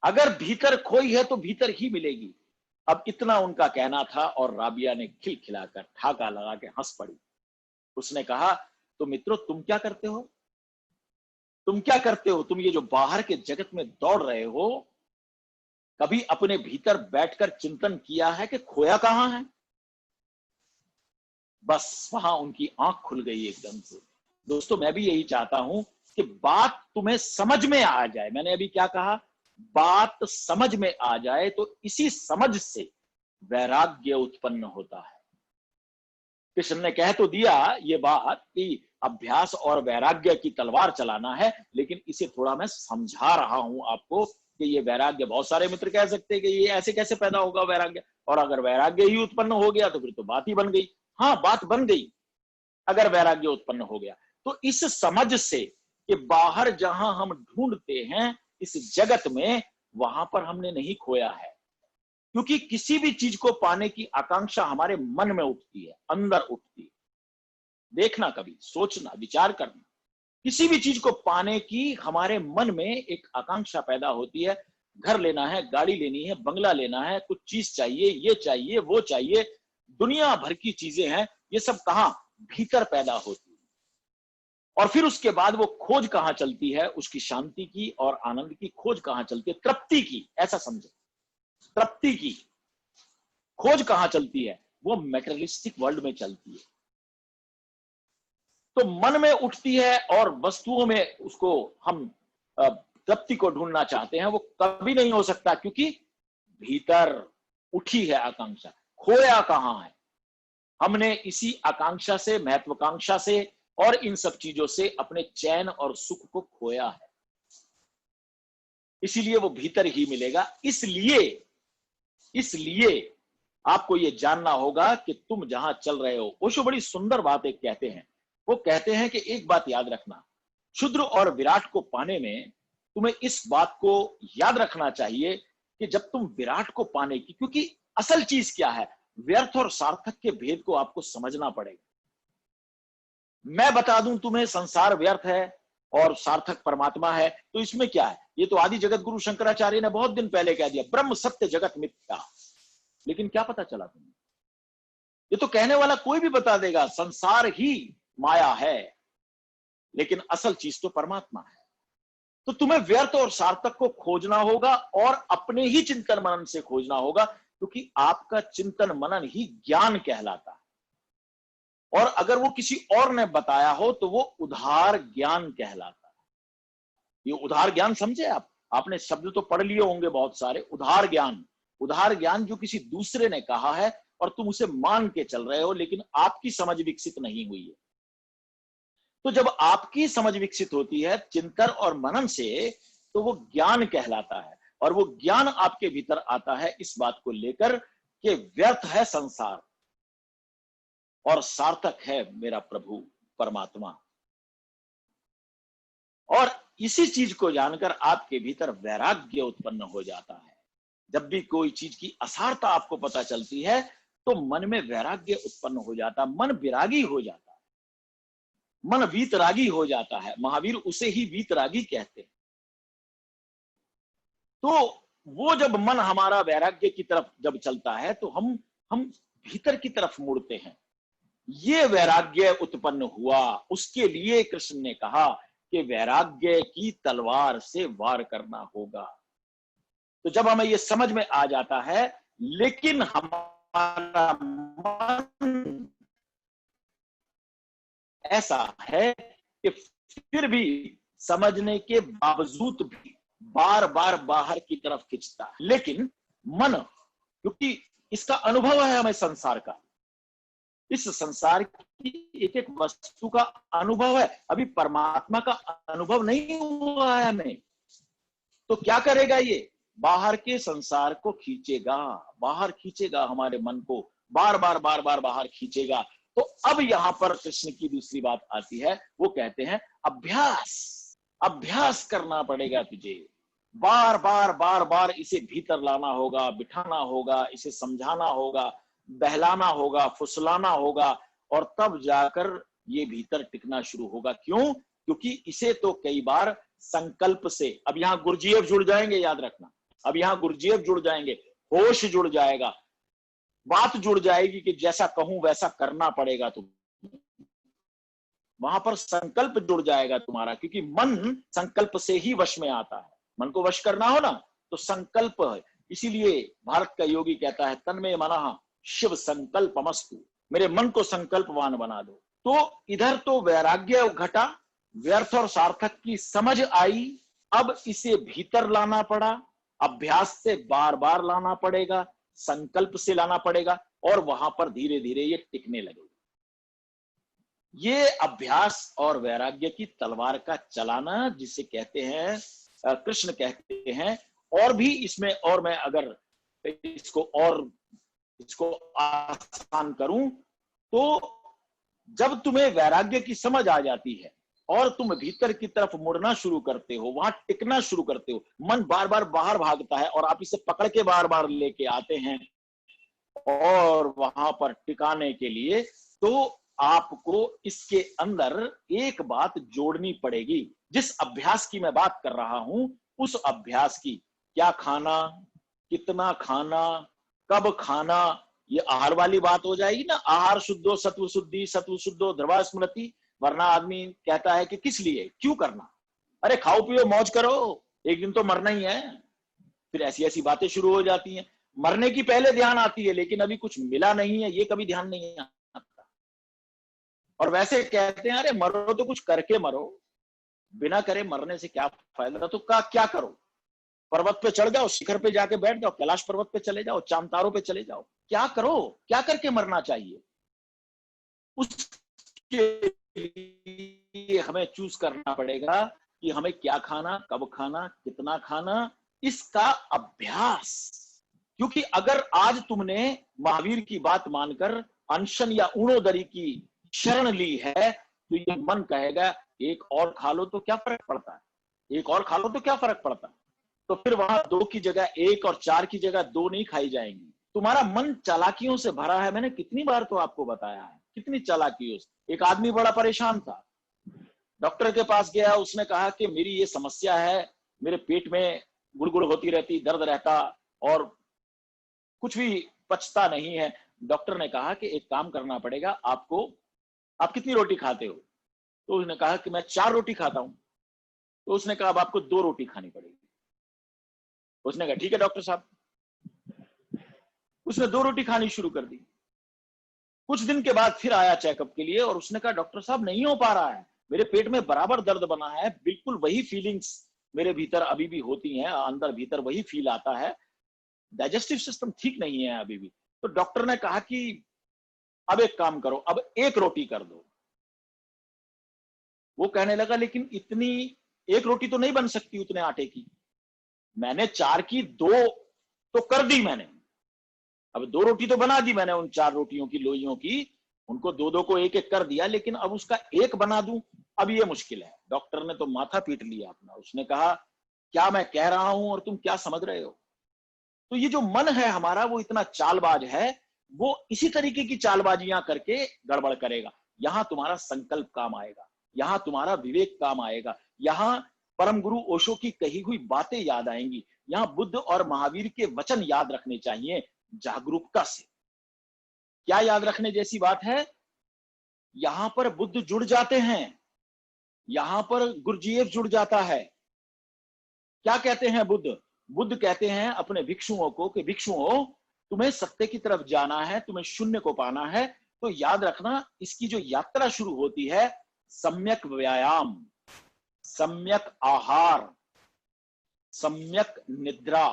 अगर भीतर खोई है तो भीतर ही मिलेगी। अब इतना उनका कहना था और राबिया ने खिलखिलाकर ठाका लगा के हंस पड़ी। उसने कहा, तो मित्रों तुम क्या करते हो? तुम क्या करते हो? तुम ये जो बाहर के जगत में दौड़ रहे हो, कभी अपने भीतर बैठकर चिंतन किया है कि खोया कहां है? बस वहां उनकी आंख खुल गई एकदम से। दोस्तों, मैं भी यही चाहता हूं कि बात तुम्हें समझ में आ जाए। मैंने अभी क्या कहा? बात समझ में आ जाए, तो इसी समझ से वैराग्य उत्पन्न होता है। कृष्ण ने कह तो दिया ये बात कि अभ्यास और वैराग्य की तलवार चलाना है, लेकिन इसे थोड़ा मैं समझा रहा हूं आपको कि ये वैराग्य, बहुत सारे मित्र कह सकते हैं कि ये ऐसे कैसे पैदा होगा वैराग्य, और अगर वैराग्य ही उत्पन्न हो गया तो फिर तो बात ही बन गई। हाँ, बात बन गई अगर वैराग्य उत्पन्न हो गया। तो इस समझ से कि बाहर जहां हम ढूंढते हैं इस जगत में, वहां पर हमने नहीं खोया है। क्योंकि किसी भी चीज को पाने की आकांक्षा हमारे मन में उठती है, अंदर उठती है। देखना, कभी सोचना, विचार करना, किसी भी चीज को पाने की हमारे मन में एक आकांक्षा पैदा होती है। घर लेना है, गाड़ी लेनी है, बंगला लेना है, कुछ चीज चाहिए, ये चाहिए, वो चाहिए, दुनिया भर की चीजें हैं। ये सब कहां? भीतर पैदा होती है। और फिर उसके बाद वो खोज कहां चलती है? उसकी शांति की और आनंद की खोज कहां चलती है? तृप्ति की, ऐसा समझो। तृप्ति की खोज कहां चलती है? वो मेटेरियलिस्टिक वर्ल्ड में चलती है। तो मन में उठती है और वस्तुओं में उसको हम तृप्ति को ढूंढना चाहते हैं। वो कभी नहीं हो सकता, क्योंकि भीतर उठी है आकांक्षा। खोया कहां है? हमने इसी आकांक्षा से, महत्वाकांक्षा से और इन सब चीजों से अपने चैन और सुख को खोया है। इसीलिए वो भीतर ही मिलेगा। इसलिए इसलिए आपको ये जानना होगा कि तुम जहां चल रहे हो। ओशो बड़ी सुंदर बात एक कहते हैं। वो कहते हैं कि एक बात याद रखना, क्षुद्र और विराट को पाने में तुम्हें इस बात को याद रखना चाहिए कि जब तुम विराट को पाने की, क्योंकि असल चीज क्या है, व्यर्थ और सार्थक के भेद को आपको समझना पड़ेगा। मैं बता दूं तुम्हें, संसार व्यर्थ है और सार्थक परमात्मा है, तो इसमें क्या है? ये तो आदि जगत गुरु शंकराचार्य ने बहुत दिन पहले कह दिया, ब्रह्म सत्य जगत मिथ्या। लेकिन क्या पता चला तुम्हें? ये तो कहने वाला कोई भी बता देगा संसार ही माया है, लेकिन असल चीज तो परमात्मा है। तो तुम्हें व्यर्थ और सार्थक को खोजना होगा और अपने ही चिंतन मनन से खोजना होगा, क्योंकि आपका चिंतन मनन ही ज्ञान कहलाता है। और अगर वो किसी और ने बताया हो तो वो उधार ज्ञान कहलाता है। ये उधार ज्ञान समझे आप? आपने शब्द तो पढ़ लिए होंगे बहुत सारे। उधार ज्ञान, उधार ज्ञान जो किसी दूसरे ने कहा है और तुम उसे मान के चल रहे हो, लेकिन आपकी समझ विकसित नहीं हुई है। तो जब आपकी समझ विकसित होती है चिंतन और मनन से, तो वो ज्ञान कहलाता है। और वो ज्ञान आपके भीतर आता है इस बात को लेकर कि व्यर्थ है संसार और सार्थक है मेरा प्रभु परमात्मा। और इसी चीज को जानकर आपके भीतर वैराग्य उत्पन्न हो जाता है। जब भी कोई चीज की असारता आपको पता चलती है तो मन में वैराग्य उत्पन्न हो जाता, मन विरागी हो जाता है, मन वीतरागी हो जाता है। महावीर उसे ही वीतरागी कहते हैं। तो वो जब मन हमारा वैराग्य की तरफ जब चलता है तो हम भीतर की तरफ मुड़ते हैं। ये वैराग्य उत्पन्न हुआ, उसके लिए कृष्ण ने कहा कि वैराग्य की तलवार से वार करना होगा। तो जब हमें ये समझ में आ जाता है, लेकिन हमारा मन ऐसा है कि फिर भी समझने के बावजूद भी बार बार बाहर की तरफ खींचता है। लेकिन मन, क्योंकि इसका अनुभव है हमें संसार का, इस संसार की एक एक वस्तु का अनुभव है, अभी परमात्मा का अनुभव नहीं हुआ है हमें। तो क्या करेगा ये? बाहर के संसार को खींचेगा, बाहर खींचेगा हमारे मन को, बार बार बार बार बाहर खींचेगा। तो अब यहां पर कृष्ण की दूसरी बात आती है। वो कहते हैं अभ्यास, अभ्यास करना पड़ेगा तुझे। बार बार बार बार इसे भीतर लाना होगा, बिठाना होगा, इसे समझाना होगा, बहलाना होगा, फुसलाना होगा, और तब जाकर ये भीतर टिकना शुरू होगा। क्यों? क्योंकि इसे तो कई बार संकल्प से, अब यहां गुरुजीएफ जुड़ जाएंगे, याद रखना, अब यहाँ गुरजेब जुड़ जाएंगे, होश जुड़ जाएगा, बात जुड़ जाएगी कि जैसा कहूं वैसा करना पड़ेगा तुम। वहां पर संकल्प जुड़ जाएगा तुम्हारा, क्योंकि मन संकल्प से ही वश में आता है। मन को वश करना हो ना तो संकल्प है। इसीलिए भारत का योगी कहता है, तन्मे मनः शिव संकल्पमस्तु, मेरे मन को संकल्पवान बना दो। तो इधर तो वैराग्य घटा, व्यर्थ और सार्थक की समझ आई, अब इसे भीतर लाना पड़ा, अभ्यास से बार बार लाना पड़ेगा, संकल्प से लाना पड़ेगा, और वहां पर धीरे धीरे ये टिकने लगेगा। ये अभ्यास और वैराग्य की तलवार का चलाना, जिसे कहते हैं कृष्ण कहते हैं। और भी इसमें, और मैं अगर इसको आसान करूं तो, जब तुम्हें वैराग्य की समझ आ जाती है और तुम भीतर की तरफ मुड़ना शुरू करते हो, वहां टिकना शुरू करते हो, मन बार बार बाहर भागता है और आप इसे पकड़ के बार बार लेके आते हैं और वहां पर टिकाने के लिए, तो आपको इसके अंदर एक बात जोड़नी पड़ेगी। जिस अभ्यास की मैं बात कर रहा हूं, उस अभ्यास की, क्या खाना, कितना खाना, कब खाना, ये आहार वाली बात हो जाएगी ना। आहार शुद्धो सत्व शुद्धि, सत्व शुद्धो ध्रुवा स्मृति। वरना आदमी कहता है कि किस लिए, क्यों करना, अरे खाओ पियो मौज करो, एक दिन तो मरना ही है। फिर ऐसी ऐसी बातें शुरू हो जाती हैं। मरने की पहले ध्यान आती है, लेकिन अभी कुछ मिला नहीं है, ये कभी ध्यान नहीं आता। और वैसे कहते हैं, अरे मरो तो कुछ करके मरो, बिना करे मरने से क्या फायदा। तो क्या करो, पर्वत पे चढ़ जाओ, शिखर पे जाके बैठ जाओ, कैलाश पर्वत पे चले जाओ, चांद तारों पे चले जाओ, क्या करो, क्या करके मरना चाहिए। उसके लिए हमें चूज करना पड़ेगा कि हमें क्या खाना, कब खाना, कितना खाना, इसका अभ्यास। क्योंकि अगर आज तुमने महावीर की बात मानकर अनशन या ऊणोदरी की शरण ली है, तो ये मन कहेगा एक और खा लो तो क्या फर्क पड़ता है, एक और खा लो तो क्या फर्क पड़ता है। तो फिर वहां 2 की जगह 1 और 4 की जगह 2 नहीं खाई जाएंगी। तुम्हारा मन चालाकियों से भरा है। मैंने कितनी बार तो आपको बताया है, कितनी चालाकियों से। एक आदमी बड़ा परेशान था, डॉक्टर के पास गया, उसने कहा कि मेरी ये समस्या है, मेरे पेट में गुड़गुड़ होती रहती, दर्द रहता और कुछ भी पचता नहीं है। डॉक्टर ने कहा कि एक काम करना पड़ेगा आपको, आप कितनी रोटी खाते हो। तो उसने कहा कि मैं 4 रोटी खाता हूं। तो उसने कहा अब आपको 2 रोटी खानी पड़ेगी। उसने कहा ठीक है डॉक्टर साहब। उसने 2 रोटी खानी शुरू कर दी। कुछ दिन के बाद फिर आया चेकअप के लिए और उसने कहा डॉक्टर साहब नहीं हो पा रहा है, मेरे पेट में बराबर दर्द बना है, बिल्कुल वही फीलिंग्स मेरे भीतर अभी भी होती हैं, अंदर भीतर वही फील आता है, डाइजेस्टिव सिस्टम ठीक नहीं है अभी भी। तो डॉक्टर ने कहा कि अब एक काम करो, अब 1 रोटी कर दो। वो कहने लगा लेकिन इतनी 1 रोटी तो नहीं बन सकती उतने आटे की। मैंने 4 की 2 तो कर दी मैंने, अब 2 रोटी तो बना दी मैंने उन 4 रोटियों की, लोइयों की, उनको 2-2 को 1-1 कर दिया, लेकिन अब उसका 1 बना दूं, अब ये मुश्किल है। डॉक्टर ने तो माथा पीट लिया अपना। उसने कहा क्या मैं कह रहा हूं और तुम क्या समझ रहे हो। तो ये जो मन है हमारा, वो इतना चालबाज है, वो इसी तरीके की चालबाजियां करके गड़बड़ करेगा। यहां तुम्हारा संकल्प काम आएगा, यहां तुम्हारा विवेक काम आएगा, यहां परम गुरु ओशो की कही हुई बातें याद आएंगी, यहां बुद्ध और महावीर के वचन याद रखने चाहिए जागरूकता से। क्या याद रखने जैसी बात है, यहां पर बुद्ध जुड़ जाते हैं, यहां पर गुरजीएफ जुड़ जाता है। क्या कहते हैं बुद्ध, बुद्ध कहते हैं अपने भिक्षुओं को कि भिक्षुओं, तुम्हें सत्य की तरफ जाना है, तुम्हें शून्य को पाना है, तो याद रखना इसकी जो यात्रा शुरू होती है, सम्यक व्यायाम, सम्यक आहार, सम्यक निद्रा,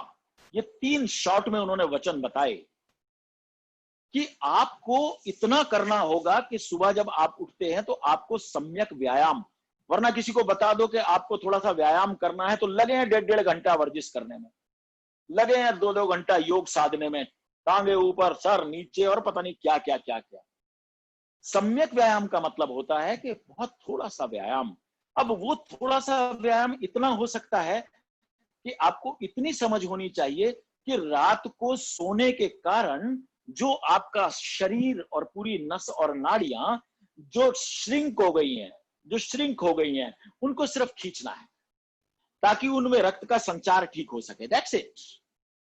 ये 3 शॉर्ट में उन्होंने वचन बताए कि आपको इतना करना होगा कि सुबह जब आप उठते हैं तो आपको सम्यक व्यायाम, वरना किसी को बता दो कि आपको थोड़ा सा व्यायाम करना है तो लगे हैं 1.5 घंटा वर्जिश करने में, लगे हैं 2-2 घंटा योग साधने में, टांगे ऊपर सर नीचे और पता नहीं क्या क्या क्या क्या। सम्यक व्यायाम का मतलब होता है कि बहुत थोड़ा सा व्यायाम। अब वो थोड़ा सा व्यायाम इतना हो सकता है कि आपको इतनी समझ होनी चाहिए कि रात को सोने के कारण जो आपका शरीर और पूरी नस और नाड़ियां जो श्रिंक हो गई हैं, जो श्रिंक हो गई हैं, उनको सिर्फ खींचना है ताकि उनमें रक्त का संचार ठीक हो सके। That's it.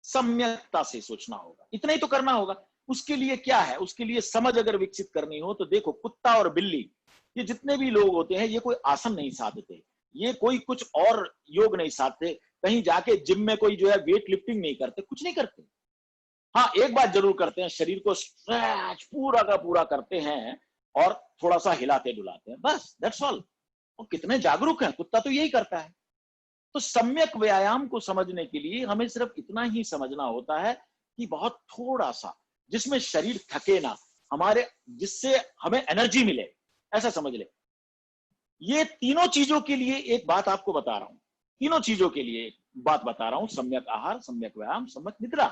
सम्यकता से सोचना होगा, इतना ही तो करना होगा। उसके लिए क्या है, उसके लिए समझ अगर विकसित करनी हो तो देखो, कुत्ता और बिल्ली, ये जितने भी लोग होते हैं, ये कोई आसन नहीं साधते, ये कोई कुछ और योग नहीं साधते, कहीं जाके जिम में कोई जो है वेट लिफ्टिंग नहीं करते, कुछ नहीं करते। हाँ, एक बात जरूर करते हैं, शरीर को स्ट्रेच पूरा का पूरा करते हैं और थोड़ा सा हिलाते डुलाते हैं, बस दैट्स ऑल। और कितने जागरूक हैं, कुत्ता तो यही करता है। तो सम्यक व्यायाम को समझने के लिए हमें सिर्फ इतना ही समझना होता है कि बहुत थोड़ा सा, जिसमें शरीर थके ना, हमारे, जिससे हमें एनर्जी मिले, ऐसा समझ ले। ये तीनों चीजों के लिए एक बात आपको बता रहा हूं, तीनों चीजों के लिए एक बात बता रहा हूं, सम्यक आहार, सम्यक व्यायाम, सम्यक निद्रा।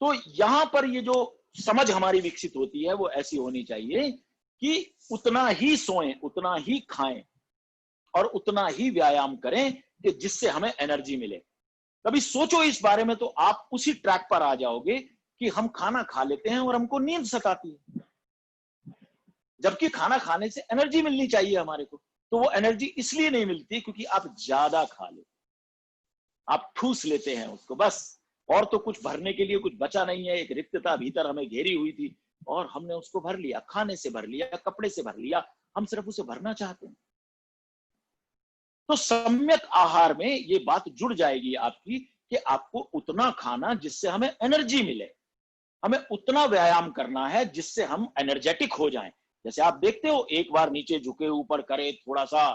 तो यहां पर ये जो समझ हमारी विकसित होती है वो ऐसी होनी चाहिए कि उतना ही सोएं, उतना ही खाएं और उतना ही व्यायाम करें कि जिससे हमें एनर्जी मिले। कभी सोचो इस बारे में तो आप उसी ट्रैक पर आ जाओगे कि हम खाना खा लेते हैं और हमको नींद सताती है, जबकि खाना खाने से एनर्जी मिलनी चाहिए हमारे को। तो वो एनर्जी इसलिए नहीं मिलती क्योंकि आप ज्यादा खा लेते, आप ठूस लेते हैं उसको बस, और तो कुछ भरने के लिए कुछ बचा नहीं है। एक रिक्तता भीतर हमें घेरी हुई थी और हमने उसको भर लिया, खाने से भर लिया, कपड़े से भर लिया, हम सिर्फ उसे भरना चाहते हैं। तो सम्यक आहार में ये बात जुड़ जाएगी आपकी कि आपको उतना खाना जिससे हमें एनर्जी मिले, हमें उतना व्यायाम करना है जिससे हम एनर्जेटिक हो जाएं। जैसे आप देखते हो, एक बार नीचे झुके ऊपर करे, थोड़ा सा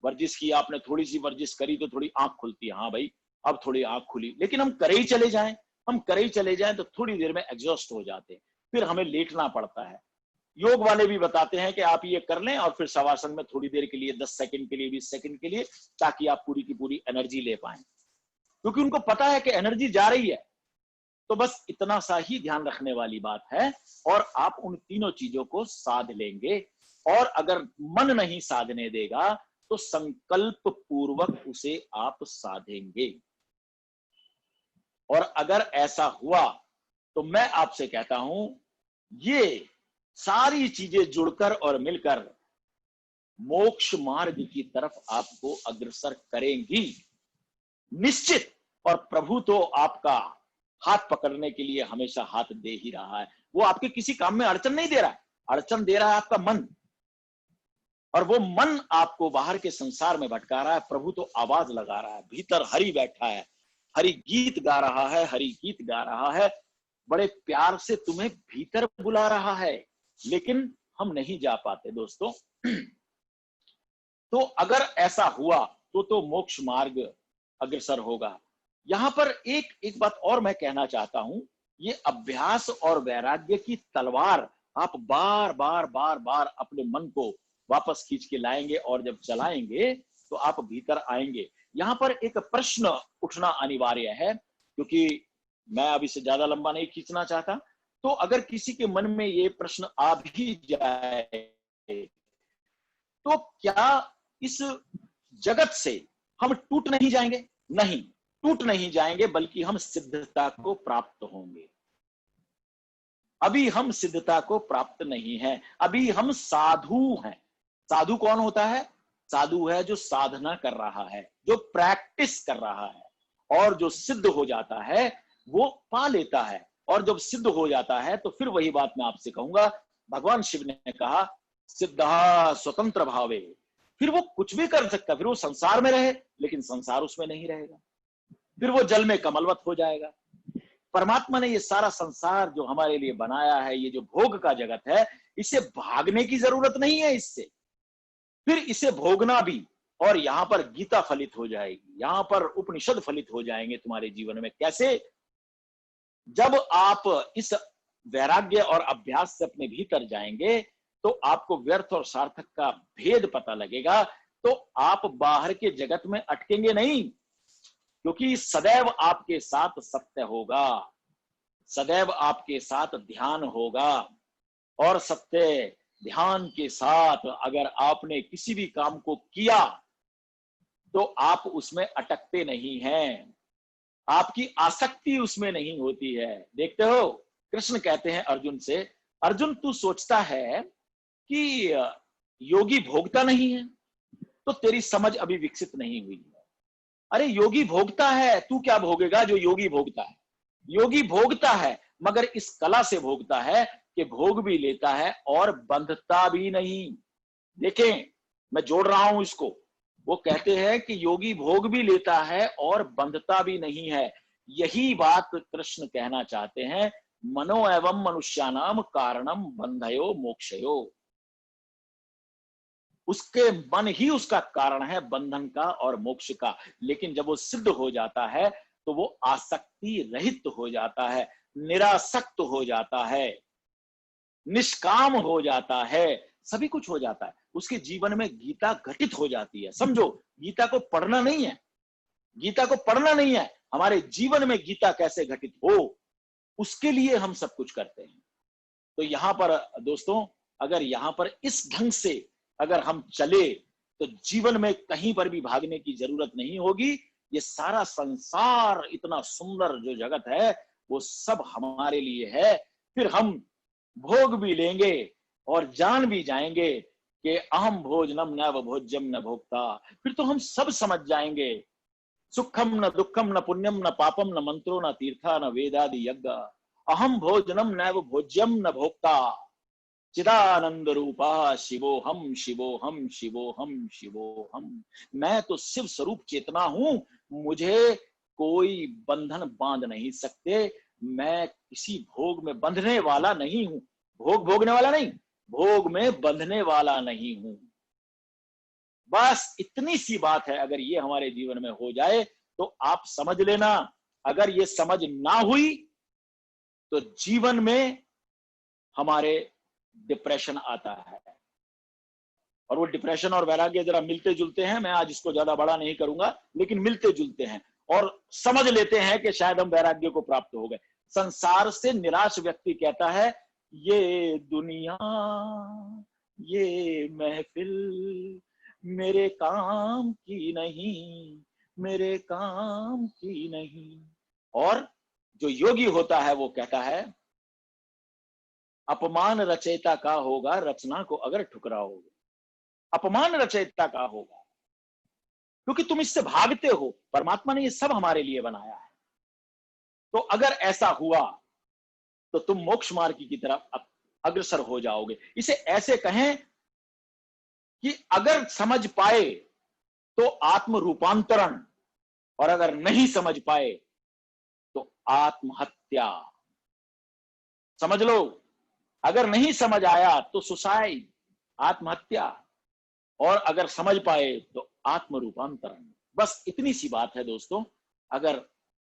वर्जिश की आपने, थोड़ी सी वर्जिश करी तो थोड़ी आंख खुलती है, हाँ भाई अब थोड़ी आंख खुली, लेकिन हम करे ही चले जाएं, हम करे ही चले जाएं तो थोड़ी देर में एग्जॉस्ट हो जाते हैं, फिर हमें लेटना पड़ता है। योग वाले भी बताते हैं कि आप ये कर लें और फिर शवासन में थोड़ी देर के लिए, 10 सेकंड के लिए, 20 सेकंड के लिए, ताकि आप पूरी की पूरी एनर्जी ले पाए, क्योंकि उनको पता है कि एनर्जी जा रही है। तो बस इतना सा ही ध्यान रखने वाली बात है, और आप उन तीनों चीजों को साध लेंगे। और अगर मन नहीं साधने देगा तो संकल्प पूर्वक उसे आप साधेंगे। और अगर ऐसा हुआ तो मैं आपसे कहता हूं, ये सारी चीजें जुड़कर और मिलकर मोक्ष मार्ग की तरफ आपको अग्रसर करेंगी, निश्चित। और प्रभु तो आपका हाथ पकड़ने के लिए हमेशा हाथ दे ही रहा है। वो आपके किसी काम में अड़चन नहीं दे रहा है, अड़चन दे रहा है आपका मन, और वो मन आपको बाहर के संसार में भटका रहा है। प्रभु तो आवाज लगा रहा है, भीतर हरि बैठा है, हरि गीत गा रहा है, हरि गीत गा रहा है, बड़े प्यार से तुम्हें भीतर बुला रहा है, लेकिन हम नहीं जा पाते दोस्तों। तो अगर ऐसा हुआ तो मोक्ष मार्ग अग्रसर होगा। यहां पर एक एक बात और मैं कहना चाहता हूं, ये अभ्यास और वैराग्य की तलवार आप बार बार बार बार अपने मन को वापस खींच के लाएंगे, और जब चलाएंगे तो आप भीतर आएंगे। यहां पर एक प्रश्न उठना अनिवार्य है, क्योंकि मैं अब इसे ज्यादा लंबा नहीं खींचना चाहता। तो अगर किसी के मन में ये प्रश्न आ भी जाए तो क्या इस जगत से हम टूट नहीं जाएंगे? नहीं, टूट नहीं जाएंगे, बल्कि हम सिद्धता को प्राप्त होंगे। अभी हम सिद्धता को प्राप्त नहीं है, अभी हम साधु हैं। साधु कौन होता है? साधु है जो साधना कर रहा है, जो प्रैक्टिस कर रहा है, और जो सिद्ध हो जाता है वो पा लेता है। और जब सिद्ध हो जाता है तो फिर वही बात मैं आपसे कहूंगा, भगवान शिव ने कहा सिद्धा स्वतंत्र भावे, फिर वो कुछ भी कर सकता, फिर वो संसार में रहे लेकिन संसार उसमें नहीं रहेगा, फिर वो जल में कमलवत हो जाएगा। परमात्मा ने ये सारा संसार जो हमारे लिए बनाया है, ये जो भोग का जगत है, इसे भागने की जरूरत नहीं है इससे, फिर इसे भोगना भी। और यहां पर गीता फलित हो जाएगी, यहां पर उपनिषद फलित हो जाएंगे तुम्हारे जीवन में। कैसे? जब आप इस वैराग्य और अभ्यास से अपने भीतर जाएंगे तो आपको व्यर्थ और सार्थक का भेद पता लगेगा। तो आप बाहर के जगत में अटकेंगे नहीं, क्योंकि सदैव आपके साथ सत्य होगा, सदैव आपके साथ ध्यान होगा। और सत्य ध्यान के साथ अगर आपने किसी भी काम को किया तो आप उसमें अटकते नहीं हैं, आपकी आसक्ति उसमें नहीं होती है। देखते हो, कृष्ण कहते हैं अर्जुन से, अर्जुन तू सोचता है कि योगी भोगता नहीं है, तो तेरी समझ अभी विकसित नहीं हुई है। अरे योगी भोगता है, तू क्या भोगेगा जो योगी भोगता है? योगी भोगता है मगर इस कला से भोगता है कि भोग भी लेता है और बंधता भी नहीं। देखें, मैं जोड़ रहा हूं इसको। वो कहते हैं कि योगी भोग भी लेता है और बंधता भी नहीं है। यही बात कृष्ण कहना चाहते हैं, मनो एवं मनुष्यानाम कारणम बंधयो मोक्षयो। उसके मन ही उसका कारण है बंधन का और मोक्ष का। लेकिन जब वो सिद्ध हो जाता है तो वो आसक्ति रहित हो जाता है, निरासक्त हो जाता है, निष्काम हो जाता है, सभी कुछ हो जाता है। उसके जीवन में गीता घटित हो जाती है। समझो, गीता को पढ़ना नहीं है, गीता को पढ़ना नहीं है, हमारे जीवन में गीता कैसे घटित हो उसके लिए हम सब कुछ करते हैं। तो यहां पर दोस्तों, अगर यहां पर इस ढंग से अगर हम चले तो जीवन में कहीं पर भी भागने की जरूरत नहीं होगी। ये सारा संसार, इतना सुंदर जो जगत है, वो सब हमारे लिए है। फिर हम भोग भी लेंगे और जान भी जाएंगे कि अहम भोजनम न भोज्यम न भोक्ता। फिर तो हम सब समझ जाएंगे, सुखम न दुखम न पुण्यम न पापम न मंत्रो न तीर्था न वेदादि यज्ञ, अहम भोजनम नैव भोज्यम न भोक्ता, चिदानंद रूपा शिवोहम शिवोहम शिवोहम शिवोहम। मैं तो शिव स्वरूप चेतना हूं, मुझे कोई बंधन बांध नहीं सकते। मैं किसी भोग में बंधने वाला नहीं हूं, भोग भोगने वाला नहीं, भोग में बंधने वाला नहीं हूं। बस इतनी सी बात है। अगर ये हमारे जीवन में हो जाए तो आप समझ लेना, अगर ये समझ ना हुई तो जीवन में हमारे डिप्रेशन आता है। और वो डिप्रेशन और वैराग्य जरा मिलते जुलते हैं। मैं आज इसको ज्यादा बड़ा नहीं करूंगा, लेकिन मिलते जुलते हैं और समझ लेते हैं कि शायद हम वैराग्य को प्राप्त हो गए। संसार से निराश व्यक्ति कहता है, ये दुनिया, ये महफिल मेरे काम की नहीं, मेरे काम की नहीं। और जो योगी होता है वो कहता है, अपमान रचयिता का होगा, रचना को अगर ठुकराओगे। अपमान रचयिता का होगा, क्योंकि तुम इससे भागते हो। परमात्मा ने ये सब हमारे लिए बनाया है। तो अगर ऐसा हुआ तो तुम मोक्ष मार्ग की तरफ अग्रसर हो जाओगे। इसे ऐसे कहें कि अगर समझ पाए तो आत्म रूपांतरण, और अगर नहीं समझ पाए तो आत्महत्या। समझ लो, अगर नहीं समझ आया तो सुसाइड, आत्महत्या, और अगर समझ पाए तो आत्म रूपांतरण। बस इतनी सी बात है दोस्तों। अगर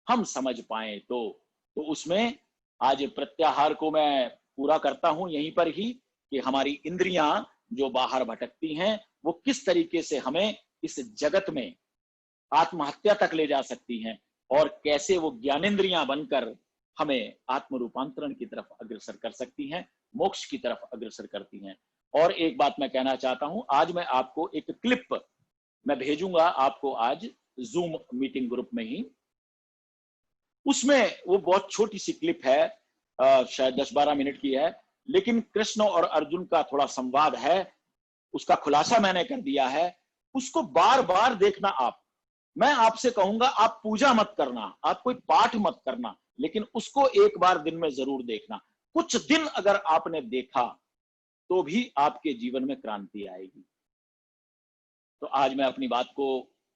हम समझ पाए तो उसमें आज प्रत्याहार को मैं पूरा करता हूं यहीं पर ही, कि हमारी इंद्रियां जो बाहर भटकती हैं वो किस तरीके से हमें इस जगत में आत्महत्या तक ले जा सकती हैं, और कैसे वो ज्ञानेंद्रियां बनकर हमें आत्म रूपांतरण की तरफ अग्रसर कर सकती हैं, मोक्ष की तरफ अग्रसर करती हैं। और एक बात मैं कहना चाहता हूं, आज मैं आपको एक क्लिप मैं भेजूंगा आपको आज जूम मीटिंग ग्रुप में ही। उसमें वो बहुत छोटी सी क्लिप है, शायद 10-12 मिनट की है, लेकिन कृष्ण और अर्जुन का थोड़ा संवाद है, उसका खुलासा मैंने कर दिया है। उसको बार बार देखना आप। मैं आपसे कहूंगा, आप पूजा मत करना, आप कोई पाठ मत करना, लेकिन उसको एक बार दिन में जरूर देखना। कुछ दिन अगर आपने देखा तो भी आपके जीवन में क्रांति आएगी। तो आज मैं अपनी बात को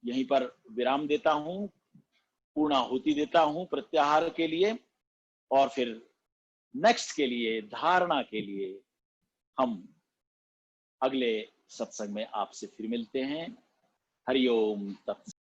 यहीं पर विराम देता हूं, पूर्णाहुति देता हूं प्रत्याहार के लिए, और फिर नेक्स्ट के लिए, धारणा के लिए हम अगले सत्संग में आपसे फिर मिलते हैं। हरिओम तत्सत।